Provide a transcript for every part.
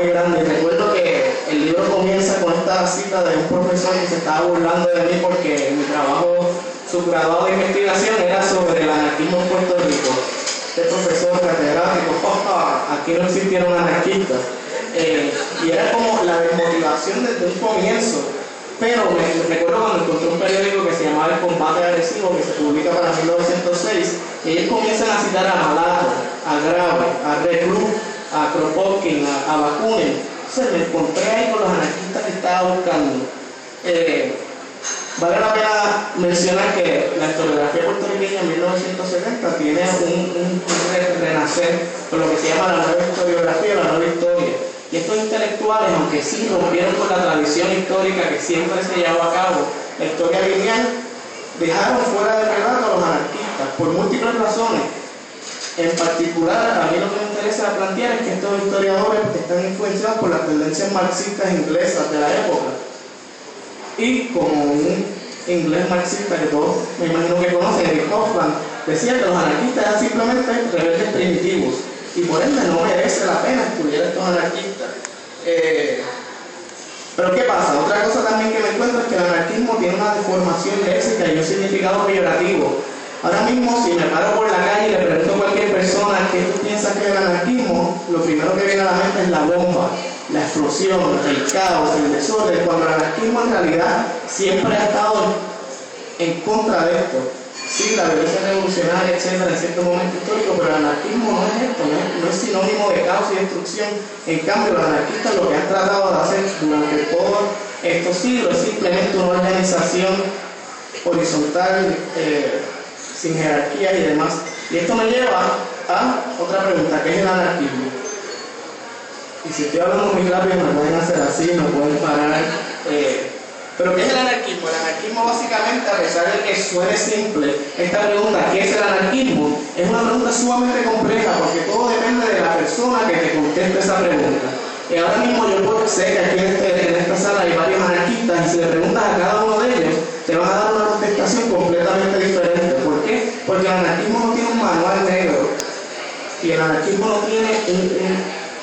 muy grande. Y recuerdo que el libro comienza con esta cita de un profesor que se estaba burlando de mí porque mi trabajo subgraduado de investigación era sobre el anarquismo en Puerto Rico. Este profesor catedrático, aquí no existieron anarquistas. Y era como la desmotivación desde un comienzo. Pero me recuerdo cuando encontré un periódico que se llamaba El Combate Agresivo, que se publica para 1906, y ellos comienzan a citar a Malato, a Grave, a Reclus, a Kropotkin, a Bakunin. Entonces me encontré ahí con los anarquistas que estaba buscando. Vale la pena mencionar que la historiografía puertorriqueña en 1970 tiene un renacer con lo que se llama la nueva historiografía, la nueva historia. Y estos intelectuales, aunque sí rompieron con la tradición histórica que siempre se llevó a cabo, la historia lineal, dejaron fuera de relato a los anarquistas por múltiples razones. En particular, a mí lo que me interesa plantear es que estos historiadores están influenciados por las tendencias marxistas inglesas de la época. Y como un inglés marxista que todos me imagino que conocen, Eric Hobsbawm, decía que los anarquistas eran simplemente rebeldes primitivos y por ende no merece la pena estudiar a estos anarquistas. Pero ¿qué pasa? Otra cosa también que me encuentro es que el anarquismo tiene una deformación léxica y un significado peyorativo. Ahora mismo, si me paro por la calle y le pregunto a cualquier persona qué tú piensas que es el anarquismo, lo primero que viene a la mente es la bomba, la explosión, el caos, el desorden, cuando el anarquismo en realidad siempre ha estado en contra de esto. Sí, la violencia revolucionaria, etcétera, en cierto momento histórico, pero el anarquismo no es esto, no es sinónimo de caos y destrucción. En cambio, los anarquistas lo que han tratado de hacer durante todos estos siglos es simplemente una organización horizontal, sin jerarquía y demás. Y esto me lleva a otra pregunta, ¿qué es el anarquismo? Y si estoy hablando muy rápido me pueden hacer así, me pueden parar. Pero ¿qué es el anarquismo? El anarquismo básicamente, a pesar de que suene simple, esta pregunta, ¿qué es el anarquismo? Es una pregunta sumamente compleja porque todo depende de la persona que te conteste esa pregunta. Y ahora mismo yo sé que aquí en esta sala hay varios anarquistas y si le preguntas a cada uno de ellos, te van a dar una contestación completamente diferente. ¿Por qué? Porque el anarquismo no tiene un manual negro y el anarquismo no tiene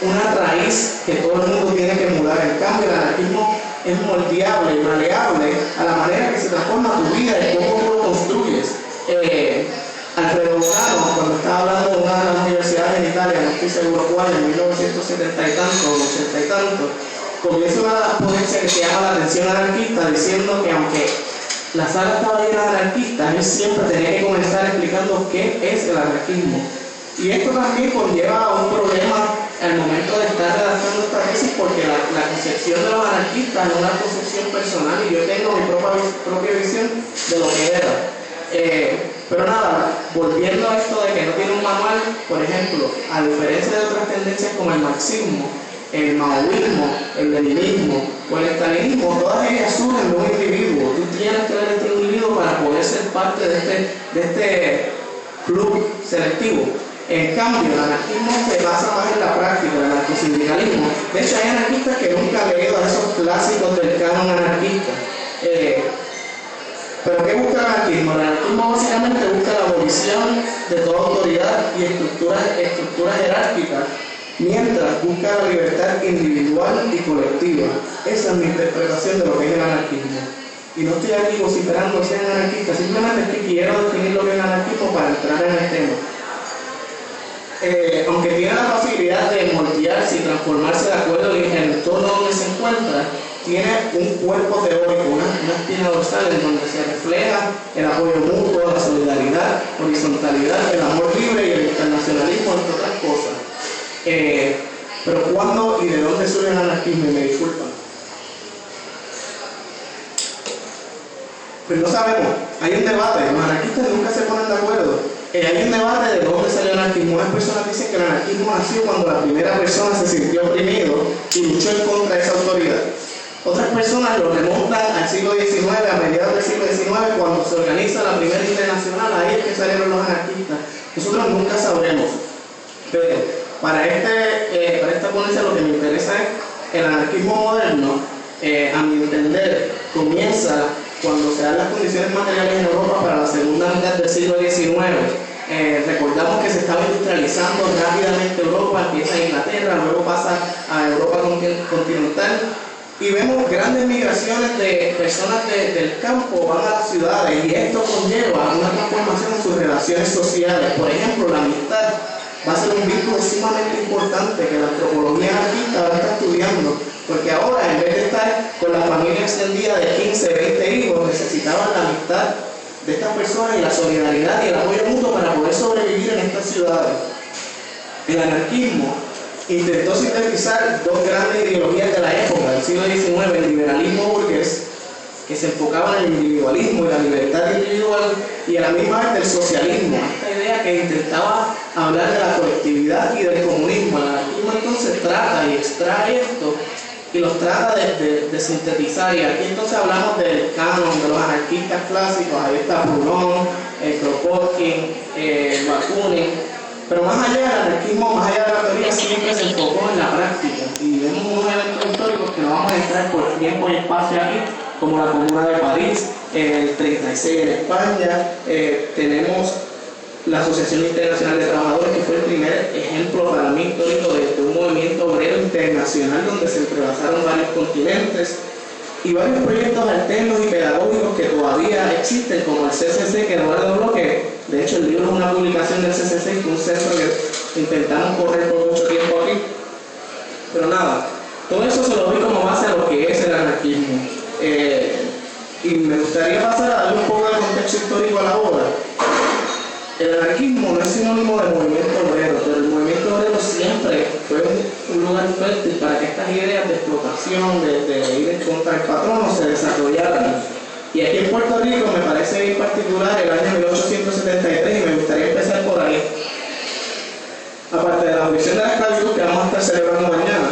una raíz que todo el mundo tiene que mudar. En cambio, el anarquismo es moldeable y maleable a la manera que se transforma tu vida y cómo tú lo construyes. Alfredo Bogano, cuando estaba hablando de una de las universidades en Italia, no estoy seguro cuál, en 1970 y tanto, 80 y tanto, comienza una de las ponencias que se llama la atención anarquista, diciendo que aunque la sala estaba llena de anarquistas, él siempre tenía que comenzar explicando qué es el anarquismo. Y esto también conlleva un problema al momento de estar redactando esta tesis, porque la concepción de los anarquistas es una concepción personal y yo tengo mi propia visión de lo que era. Pero nada, volviendo a esto de que no tiene un manual, por ejemplo, a diferencia de otras tendencias como el marxismo, el maoísmo, el leninismo o el estalinismo, todas ellas surgen de un individuo. Tú tienes que ver este individuo para poder ser parte de este club selectivo. En cambio, el anarquismo se basa más en la práctica, el anarcosindicalismo. De hecho, hay anarquistas que nunca han leído a esos clásicos del canon anarquista. ¿Pero qué busca el anarquismo? El anarquismo básicamente busca la abolición de toda autoridad y estructuras jerárquicas, mientras busca la libertad individual y colectiva. Esa es mi interpretación de lo que es el anarquismo. Y no estoy aquí vociferando ser anarquista, simplemente es que quiero definir lo que es el anarquismo para entrar en el tema. Aunque tiene la facilidad de moldearse y transformarse de acuerdo en el entorno donde se encuentra, tiene un cuerpo teórico, una espina dorsal en donde se refleja el apoyo mutuo, la solidaridad, horizontalidad, el amor libre y el internacionalismo, entre otras cosas. Pero ¿cuándo y de dónde surge el anarquismo? Y me disculpan. Pues no sabemos, hay un debate, los anarquistas nunca se ponen de acuerdo. Hay un debate de dónde salió el anarquismo. Unas personas dicen que el anarquismo nació cuando la primera persona se sintió oprimido y luchó en contra de esa autoridad. Otras personas lo remontan al siglo XIX, a mediados del siglo XIX, cuando se organiza la primera internacional, ahí es que salieron los anarquistas. Nosotros nunca sabremos. Pero para esta ponencia lo que me interesa es el anarquismo moderno, a mi entender, comienza cuando se dan las condiciones materiales en Europa para la segunda mitad del siglo XIX. Recordamos que se estaba industrializando rápidamente Europa, empieza en Inglaterra, luego pasa a Europa nacional y vemos grandes migraciones de personas del campo van a las ciudades y esto conlleva una transformación en sus relaciones sociales. Por ejemplo, la amistad va a ser un vínculo sumamente importante que la antropología anarquista ahora está estudiando, porque ahora en vez de estar con la familia extendida de 15, 20 hijos, necesitaban la amistad de estas personas y la solidaridad y el apoyo mutuo para poder sobrevivir en estas ciudades. El anarquismo intentó sintetizar dos grandes ideologías de la época del siglo XIX, el liberalismo burgués, que se enfocaba en el individualismo y la libertad individual, y a la misma vez del socialismo, esta idea que intentaba hablar de la colectividad y del comunismo. El anarquismo entonces trata y extrae esto y los trata de sintetizar, y aquí entonces hablamos del canon de los anarquistas clásicos. Ahí está Proudhon, Kropotkin, Bakunin. Pero más allá del anarquismo, más allá de la teoría, siempre se enfocó en la práctica. Y vemos unos eventos históricos que no vamos a entrar por tiempo y espacio aquí, como la Comuna de París, el 36 en España. Tenemos la Asociación Internacional de Trabajadores, que fue el primer ejemplo para mí histórico de un movimiento obrero internacional donde se entrelazaron varios continentes. Y varios proyectos alternos y pedagógicos que todavía existen, como el CCC, que Eduardo Bloque, de hecho el libro es una publicación del CCC, que es un centro que intentamos correr por mucho tiempo aquí. Pero nada, todo eso se lo doy como base a lo que es el anarquismo. Y me gustaría pasar a darle un poco de contexto histórico a la obra. El anarquismo no es sinónimo de movimiento obrero, pero el movimiento obrero siempre fue un lugar fértil para que estas ideas de explotación, de ir en contra del patrono, se desarrollaran. Y aquí en Puerto Rico me parece bien particular el año 1873, y me gustaría empezar por ahí. Aparte de la abolición de la esclavitud, que vamos a estar celebrando mañana,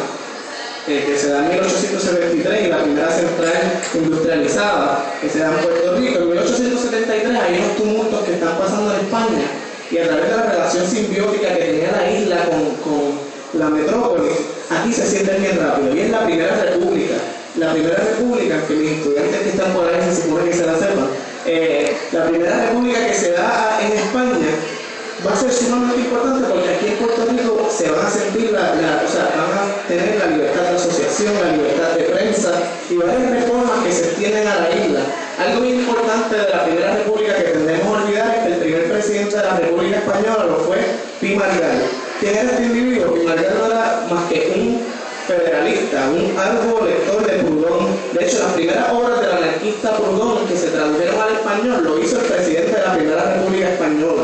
que se da en 1873, y la primera central industrializada que se da en Puerto Rico. En 1873 hay unos tumultos que están pasando en España, y a través de la relación simbiótica que tenía la isla con la metrópoli, aquí se sienten bien rápido. Y es la Primera República. La Primera República, que mis estudiantes que están por ahí se supone que se la sepan, la Primera República que se da en España va a ser sumamente importante, porque aquí en Puerto Rico se van a sentir van a tener la libertad de asociación, la libertad de prensa y varias reformas que se extienden a la isla. Algo muy importante de la Primera República que tendemos a olvidar es que el primer presidente de la República Española lo fue Pi Margall. ¿Quién era este individuo? Pi Margall no era más que un federalista, un arduo lector de Proudhon. De hecho, las primeras obras del anarquista Proudhon que se tradujeron al español lo hizo el presidente de la Primera República Española.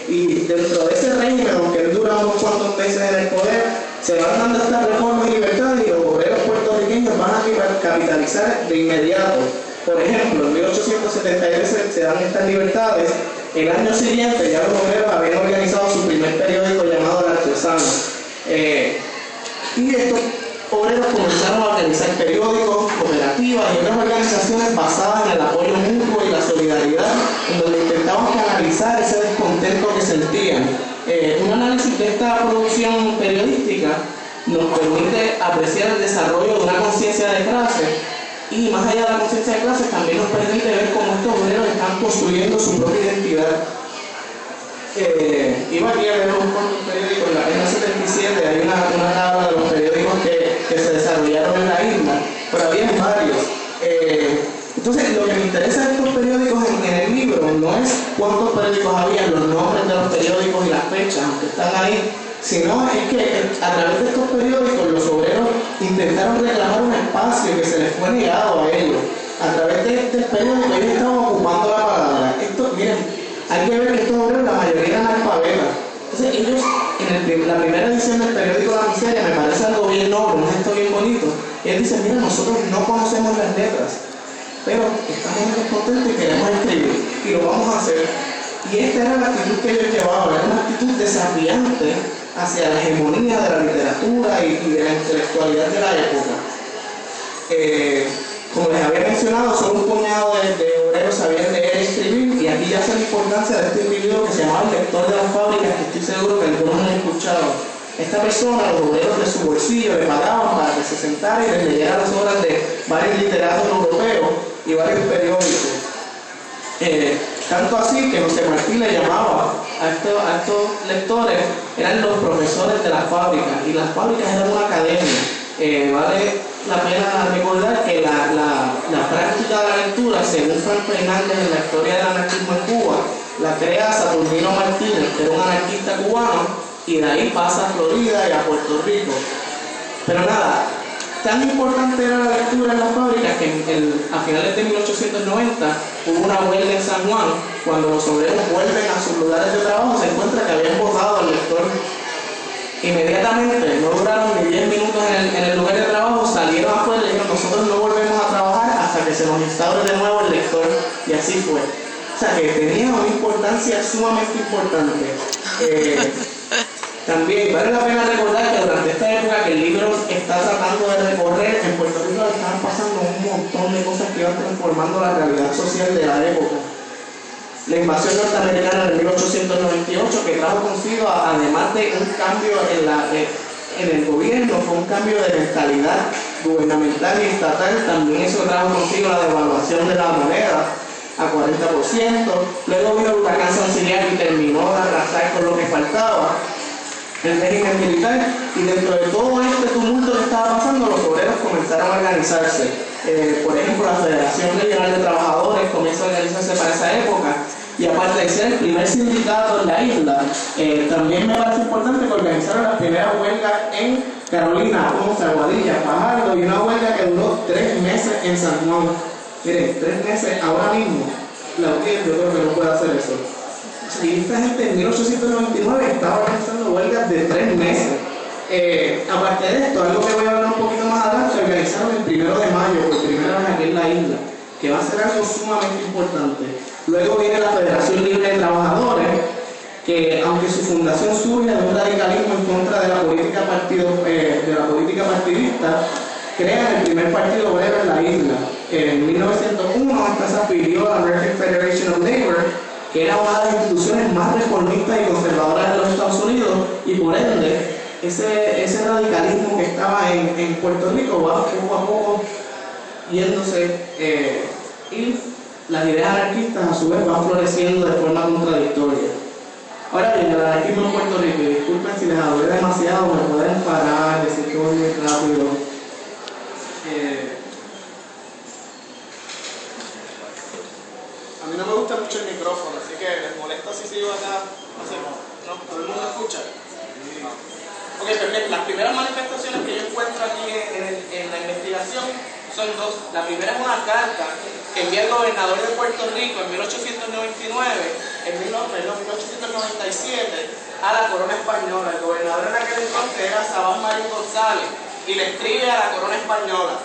Y dentro de ese régimen, aunque él dura unos cuantos meses en el poder, se van dando estas reformas y libertades, y los obreros puertorriqueños van a capitalizar de inmediato. Por ejemplo, en 1873 se dan estas libertades. El año siguiente ya los obreros habían organizado su primer periódico llamado El Artesano. Y estos obreros comenzaron a organizar periódicos, cooperativas y otras organizaciones basadas en el apoyo mutuo y la solidaridad, en donde intentaban canalizar ese descontento que sentían. Un análisis de esta producción periodística nos permite apreciar el desarrollo de una conciencia de clase, y más allá de la conciencia de clase también nos permite ver cómo estos obreros están construyendo su propia identidad. Iba aquí a ver un periódico, en la página 77 hay una tabla de los periódicos que se desarrollaron en la isla, pero había varios. Entonces, lo que me interesa de estos periódicos en el libro no es cuántos periódicos había, los nombres de los periódicos y las fechas, aunque están ahí, sino es que a través de estos periódicos los obreros intentaron reclamar un espacio que se les fue negado a ellos. A través de este periódico ellos estaban ocupando la palabra. Esto, miren, hay que ver que estos obreros, la mayoría eran analfabetas. Entonces ellos, en la primera edición del periódico La Miseria, me parece algo bien noble, un gesto bien bonito. Ellos dicen, mira, nosotros no conocemos las letras, pero estamos descontentos y queremos escribir, y lo vamos a hacer. Y esta era la actitud que ellos llevaban, era una actitud desafiante hacia la hegemonía de la literatura y de la intelectualidad de la época. Como les había mencionado, solo un puñado de obreros sabían leer y escribir, y aquí ya se la importancia de este individuo que se llamaba el lector de las fábricas, que estoy seguro que algunos han escuchado. Esta persona, los obreros de su bolsillo le pagaban para que se sentara y les leyera las obras de varios literatos europeos y varios periódicos. Tanto así que José Martí le llamaba a estos lectores, eran los profesores de las fábricas, y las fábricas eran una academia. Vale la pena recordar que la práctica de la lectura, según Frank Fernández en la historia del anarquismo en Cuba, la crea Saturnino Martínez, que era un anarquista cubano, y de ahí pasa a Florida y a Puerto Rico. Pero nada, tan importante era la lectura en las fábricas que a finales de 1890 hubo una huelga en San Juan. Cuando los obreros vuelven a sus lugares de trabajo, se encuentra que habían votado al lector. Inmediatamente, no duraron ni 10 minutos en el lugar de trabajo, salieron afuera y dijeron: nosotros no volvemos a trabajar hasta que se nos instaure de nuevo el lector. Y así fue. O sea que tenía una importancia sumamente importante. También vale la pena recordar que durante esta época que el libro está tratando de recorrer, en Puerto Rico estaban pasando un montón de cosas que iban transformando la realidad social de la época. La invasión norteamericana en 1898, que trajo consigo, además de un cambio en el gobierno, fue un cambio de mentalidad gubernamental y estatal. También eso trajo consigo la devaluación de la moneda a 40%. Luego vino el huracán Sanziliar y terminó de arrasar con lo que faltaba, el régimen militar, y dentro de todo este tumulto que estaba pasando, los obreros comenzaron a organizarse. Por ejemplo, la Federación Regional de Trabajadores comienza a organizarse para esa época, y aparte de ser el primer sindicato en la isla, también me parece importante que organizaron las primeras huelgas en Carolina, Ponce, Aguadilla, Fajardo, y una huelga que duró 3 meses en San Juan. Miren, 3 meses ahora mismo, la UTIER yo creo que no puede hacer eso. Y esta gente en 1899 estaba organizando huelgas de 3 meses. Aparte de esto, algo que voy a hablar un poquito más adelante, se organizaron el 1 de mayo, por primera vez aquí en la isla, que va a ser algo sumamente importante. Luego viene la Federación Libre de Trabajadores, que aunque su fundación surge de un radicalismo en contra de la política partidista, crean el primer partido obrero en la isla. En 1901 esta se afilió a la American Federation of Labor, que era una de las instituciones más reformistas y conservadoras de los Estados Unidos, y por ende ese radicalismo que estaba en Puerto Rico va poco a poco yéndose, y las ideas anarquistas a su vez van floreciendo de forma contradictoria. Ahora bien, el anarquismo en Puerto Rico, y disculpen si les hablé demasiado, me pueden parar, decir que voy muy rápido. A mí no me gusta mucho el micrófono, así que les molesta si sigo acá. No, todo el mundo escucha. Ok, perfecto. Las primeras manifestaciones que yo encuentro aquí en la investigación son 2. La primera es una carta que envía el gobernador de Puerto Rico en 1897 a la corona española. El gobernador en aquel entonces era Sabán Marín González, y le escribe a la corona española.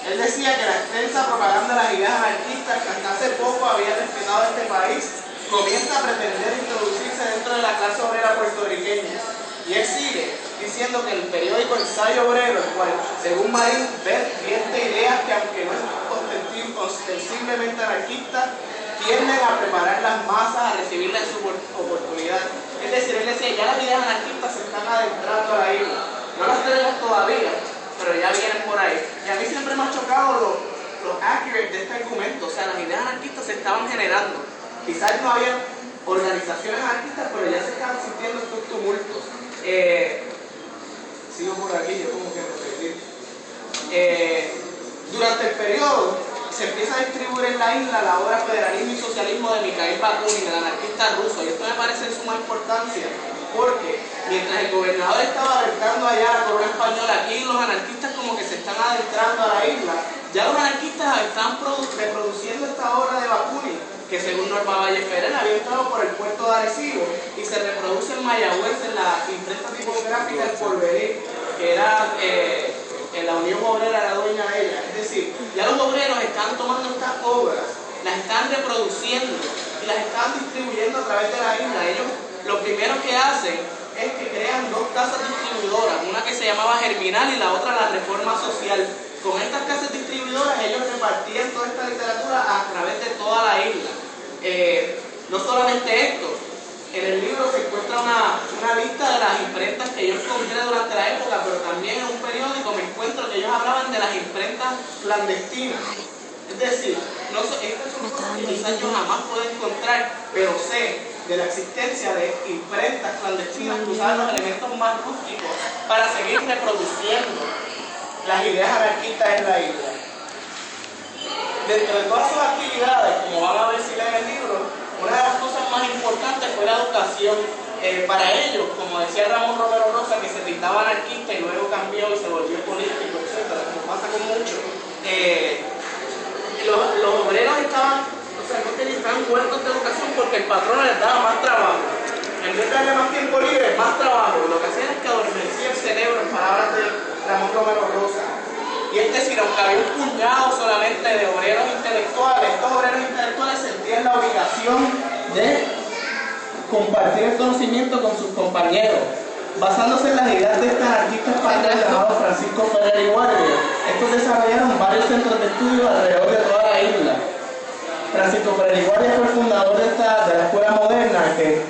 Él decía que la extensa propaganda de las ideas anarquistas que hasta hace poco había destinado a este país comienza a pretender introducirse dentro de la clase obrera puertorriqueña. Y él sigue diciendo que el periódico Ensayo Obrero, el cual, según Marín, vierte ideas que, aunque no es ostensiblemente anarquistas, tienden a preparar las masas a recibirla en su oportunidad. Es decir, él decía: ya las ideas anarquistas se están adentrando a la isla. No las tenemos todavía, pero ya vienen por ahí. Y a mí siempre me ha chocado lo accurate de este argumento. O sea, las ideas anarquistas se estaban generando. Quizás no había organizaciones anarquistas, pero ya se estaban sintiendo estos tumultos. Sigo por aquí, yo como que repetir. Durante el periodo se empieza a distribuir en la isla la obra Federalismo y Socialismo de Mikhail Bakunin, el anarquista ruso. Y esto me parece de suma importancia, porque mientras el gobernador estaba adentrando allá a la corona española, aquí los anarquistas como que se están adentrando a la isla. Ya los anarquistas están reproduciendo esta obra de Bakunin, que según Norma Valle Ferrer había entrado por el puerto de Arecibo y se reproduce en Mayagüez en la imprenta tipográfica El Porvenir, que era la Unión Obrera era dueña de ella. Es decir, ya los obreros están tomando estas obras, las están reproduciendo y las están distribuyendo a través de la isla. Ellos lo primero que hacen es que crean 2 casas distribuidoras, una que se llamaba Germinal y la otra la Reforma Social. Con estas casas distribuidoras ellos repartían toda esta literatura a través de toda la isla. No solamente esto, en el libro se encuentra una lista de las imprentas que yo encontré durante la época, pero también en un periódico me encuentro que ellos hablaban de las imprentas clandestinas. Es decir, estas son cosas que quizás yo jamás puedo encontrar, pero sé de la existencia de imprentas clandestinas que usaban los elementos más rústicos para seguir reproduciendo las ideas anarquistas en la isla. Dentro de todas sus actividades, como van a ver si leen el libro, una de las cosas más importantes fue la educación. Para ellos, como decía Ramón Romero Rosa, que se pintaba anarquista y luego cambió y se volvió político, etc., como pasa con muchos, los obreros estaban huertos de educación porque el patrón les daba más trabajo. En vez de darle más tiempo libre, más trabajo. Lo que hacían es que adormecía el cerebro, en palabras de Ramón Romero Rosa. Y es decir, aunque había un puñado solamente de obreros intelectuales, estos obreros intelectuales sentían la obligación de compartir el conocimiento con sus compañeros, basándose en las ideas de este anarquista español llamado Francisco Ferrer y Guardia. Estos desarrollaron varios centros de estudio alrededor de toda la isla. Francisco Ferrer y Guardia fue el fundador de la escuela moderna que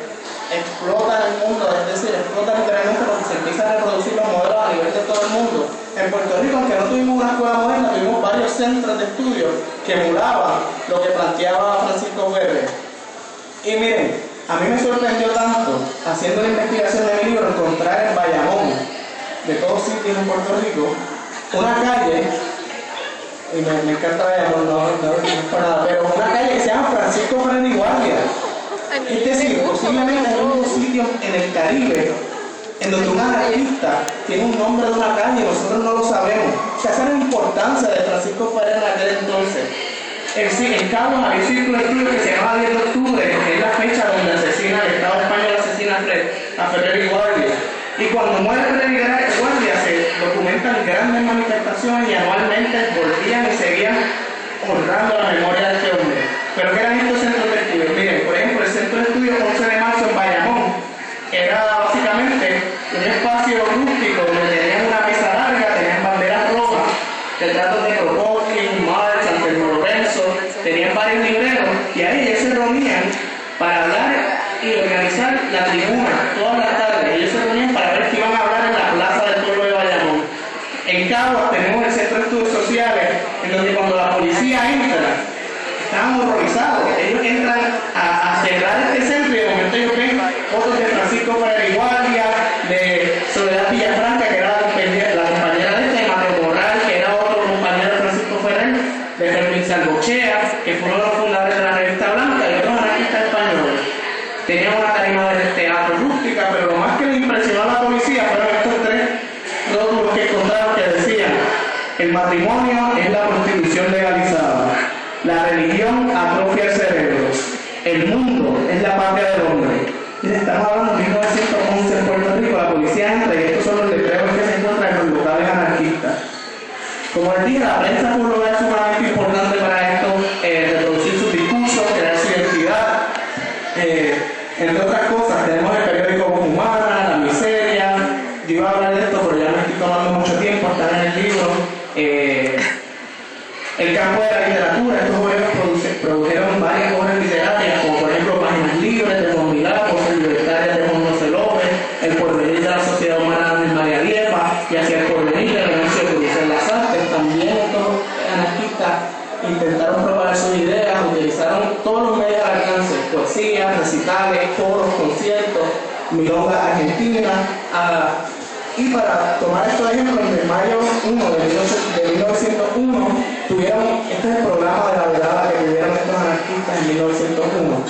explota el mundo, es decir, explota literalmente porque se empiezan a reproducir los modelos a nivel de todo el mundo. En Puerto Rico, aunque no tuvimos una escuela moderna, tuvimos varios centros de estudio que emulaban lo que planteaba Francisco Ferrer. Y miren, a mí me sorprendió tanto, haciendo la investigación de mi libro, encontrar en Bayamón, de todos sitios en Puerto Rico, una calle, y me encanta Bayamón, no es para nada, pero una calle que se llama Francisco Ferrer y Guardia. Es decir, posiblemente hay un sitio en el Caribe en donde un anarquista tiene un nombre de una calle y nosotros no lo sabemos. O sea, esa es la importancia de Francisco Ferrer en aquel entonces. En Cabo hay un círculo de estudio que se llama 10 de octubre, que es la fecha donde el Estado español asesina a Ferrer y Guardia. Y cuando muere Ferrer y Guardia se documentan grandes manifestaciones y anualmente volvían y seguían honrando la memoria de este hombre. Pero ¿qué eran estos centros de estudio? Miren, por ejemplo, el centro de estudio 11 de marzo en Bayamón era básicamente un espacio rústico donde tenían una mesa larga, tenían banderas rojas, retratos de Kropotkin, Marx, Antonio Lorenzo, tenían varios libreros y ahí ellos se reunían para hablar y organizar la tribuna todas las tardes. Ellos se reunían para ver qué iban a hablar en la plaza del pueblo de Bayamón. En Caguas tenemos el centro de estudios sociales, en donde cuando la policía entra, estaban horrorizados. Ellos entran a cerrar este centro y de momento ellos ven fotos de Francisco Ferrer y Guardia, de Soledad Villafranca, que era la compañera de este, Mateo Morral, que era otro compañero de Francisco Ferrer, de Fermín Salvochea, que fue uno de los fundadores de la revista Blanca, y otros anarquistas españoles. Tenían una tarima de teatro rústica, pero lo más que les impresionó a la policía fueron estos tres rótulos que encontraron que decían: el matrimonio es la prostitución legalizada, la religión atrofia el cerebro, el mundo es la patria del hombre. Y estamos hablando de 1911 en Puerto Rico, la policía entra y estos son los letreros que se encuentran en los locales anarquistas. Como les dije, la prensa fue un lugar sumamente importante para esto, reproducir sus discursos, crear su identidad. Entre otras cosas, tenemos el periódico Voz Humana, La Miseria. Yo iba a hablar de esto, pero ya me estoy tomando mucho tiempo, está en el libro. El campo de la literatura, estos jóvenes produjeron varias obras literarias, como por ejemplo Páginas Libres de Juan Milá, Voces Libertarias de Juan José López, El Porvenir de la Sociedad Humana de María Diepa, y hacia el porvenir de Renuncio Cruz. En las artes también estos anarquistas intentaron propagar sus ideas, utilizaron todos los medios al alcance: poesía, recitales, coros, conciertos, milongas argentinas. Y para tomar estos ejemplos, en mayo 1 de 1901 tuvieron, este es el programa de la velada que tuvieron estos anarquistas en 1901.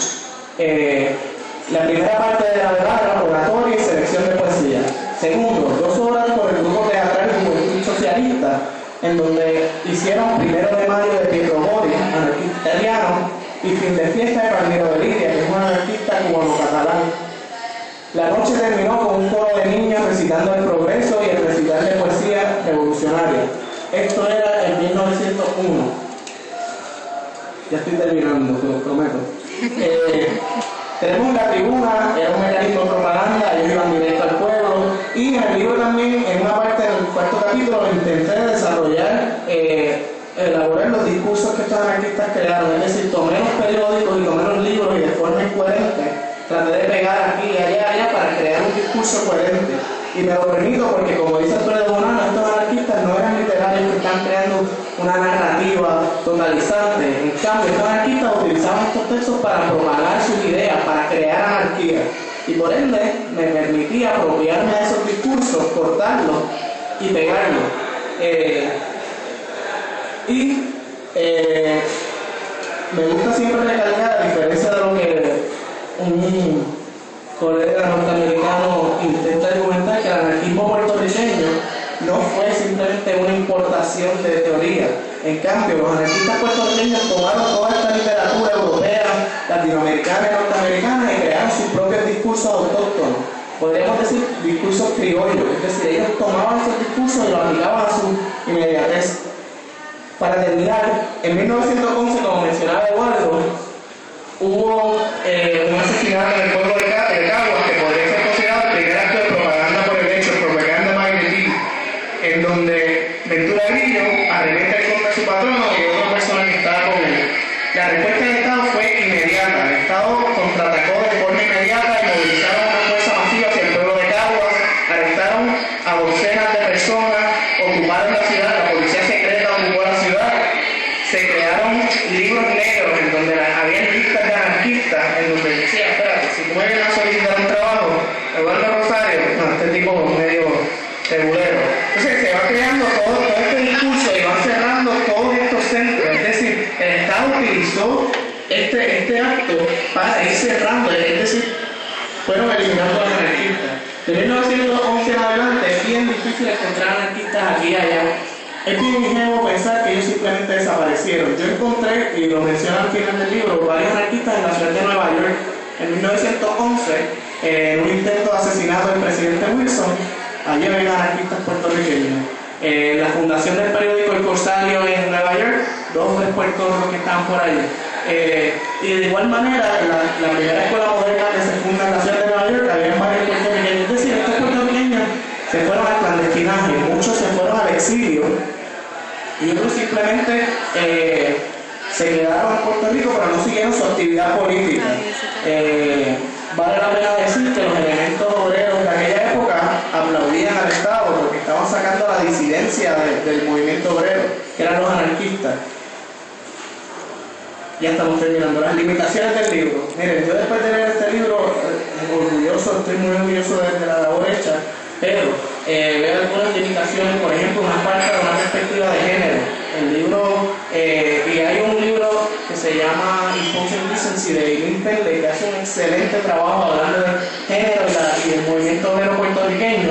La primera parte de la velada era oratoria y selección de poesía. Segundo, 2 horas por el grupo teatral Juventud Socialista, en donde hicieron 1 de mayo de Pietro Boris, anarquista italiano, y Fin de Fiesta de Palmiro de Lidia, que es un anarquista cubano-catalán. La noche terminó con un coro de niños recitando el progreso y el recital de poesía revolucionaria. Esto era en 1901. Ya estoy terminando, te lo prometo. Tenemos la tribuna, era un mecanismo de propaganda, ellos iban directo al pueblo. Y en el libro también, en una parte del 4º capítulo, intenté desarrollar, elaborar los discursos que estos anarquistas crearon. Es decir, tomé los periódicos y tomé los libros y de forma incoherente traté de pegar aquí y allá para crear un discurso coherente. Y me lo permito porque, como dice Alfredo Bonano, estos anarquistas no eran literarios que están creando una narrativa totalizante. En cambio, estos anarquistas utilizaban estos textos para propagar sus ideas, para crear anarquía. Y por ende, me permitía apropiarme de esos discursos, cortarlos y pegarlos. Me gusta siempre recalcar, a diferencia de lo que un colega norteamericano intenta argumentar, que el anarquismo puertorriqueño no fue simplemente una importación de teoría. En cambio, los anarquistas puertorriqueños tomaron toda esta literatura europea, latinoamericana y norteamericana y crearon sus propios discursos autóctonos. Podríamos decir discursos criollos, es decir, ellos tomaban esos discursos y los aplicaban a su inmediatez. Para terminar, en 1911, como mencionaba Eduardo, hubo un asesinato en el pueblo de Caguas, que podría ser considerado el primer acto de propaganda por el hecho, propaganda magnetic, en donde Ventura Grillo arremete contra su patrono y otra persona que estaba con él. La respuesta del Estado fue inmediata. El Estado contraatacó de forma inmediata y movilizaron una fuerza masiva hacia el pueblo de Caguas, arrestaron a docenas de personas, ocuparon la ciudad, la policía secreta ocupó la ciudad, se crearon libros negros en donde había listas de anarquistas, en donde decía, espérate, si tú me vienes a solicitar un trabajo, Eduardo Rosario, no, este tipo es medio regulero. Entonces se va creando todo este discurso y va cerrando todos estos centros, es decir, el Estado utilizó este acto para ir cerrando, es decir, fueron eliminando a los anarquistas. De 1911 en adelante es bien difícil encontrar anarquistas aquí y allá. Es bien ingenuo pensar que ellos simplemente desaparecieron. Yo encontré, y lo menciono al final del libro, varios anarquistas en la ciudad de Nueva York en 1911, en un intento de asesinato del presidente Wilson. Allí había anarquistas puertorriqueños. La fundación del periódico El Corsario en Nueva York, 2 o 3 puertorriqueños que estaban por allí. Y de igual manera, la primera escuela moderna que se funda en la ciudad de Nueva York, había varios puertorriqueños. Es decir, estos puertorriqueños se fueron al clandestinaje, muchos se fueron al exilio y otros simplemente se quedaron en Puerto Rico pero no siguieron su actividad política. Vale la pena decir que los elementos obreros de aquella época aplaudían al Estado porque estaban sacando la disidencia del movimiento obrero, que eran los anarquistas. Ya estamos terminando. Las limitaciones del libro. Miren, yo después de leer este libro, estoy muy orgulloso de la labor hecha, pero veo algunas limitaciones, por ejemplo, una falta de una perspectiva de género. El libro, y hay un libro que se llama Imposing Decency de Eileen Penley, que hace un excelente trabajo hablando de género y el movimiento obrero puertorriqueño.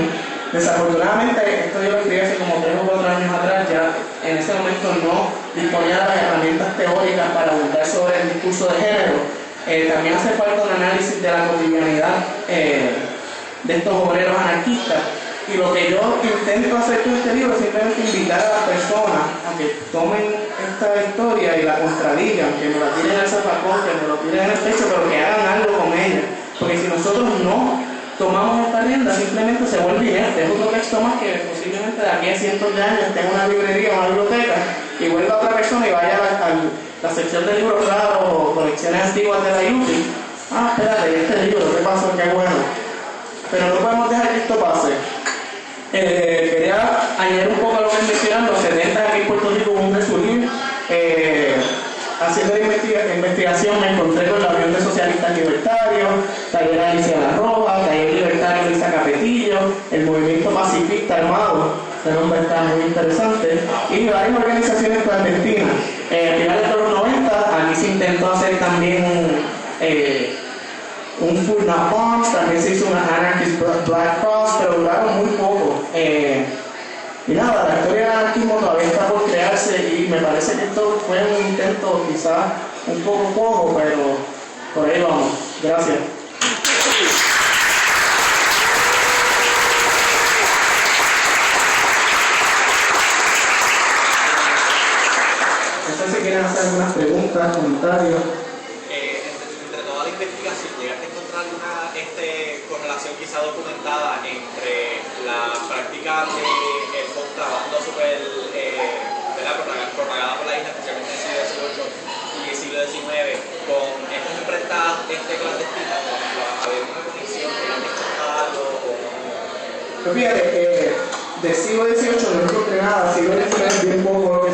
Desafortunadamente, esto yo lo escribí hace como 3 o 4 años atrás, ya en ese momento no disponía de las herramientas teóricas para abundar sobre el discurso de género. También hace falta un análisis de la cotidianidad de estos obreros anarquistas. Y lo que yo intento hacer con este libro es simplemente invitar a las personas a que tomen esta historia y la contradigan, que me la tiren al zafacón, que me lo tiren en el pecho, pero que hagan algo con ella. Porque si nosotros no tomamos esta rienda, simplemente se vuelve inerte. Es otro texto más que posiblemente de aquí a cientos de años tenga una librería o una biblioteca y vuelva otra persona y vaya a la sección de libros raros o colecciones antiguas de la UTI. Ah, espérate, este libro, ¿qué pasó? Qué bueno. Pero no podemos dejar que esto pase. Quería añadir un poco a lo que mencionan. Los 70 aquí en Puerto Rico hubo un resurgir. Haciendo investigación me encontré con la Unión de Socialistas Libertarios, Taller Alicia La Roja, Taller Libertario Lisa Capetillo, el Movimiento Pacifista Armado, ese nombre está muy interesante, y varias organizaciones clandestinas. A finales de los 90, aquí se intentó hacer también un Food Not Bombs, también se hizo una Anarchist Black Cross, pero duraron muy poco. Y nada, la historia del anarquismo todavía está por crearse y me parece que esto fue un intento quizás un poco, pero por ahí vamos. Gracias. No sé si quieren hacer algunas preguntas, comentarios. Entre toda la investigación, ¿llegaste a encontrar alguna correlación quizá documentada entre la práctica del contrabando súper propagada por la isla, especialmente en el siglo XVIII y el siglo XIX, con estas imprentas clandestinas? ¿Había una conexión? ¿Llegaste a encontrar algo o no? Pues fíjate, del siglo XVIII no encontré nada, siglo XIX bien poco lo que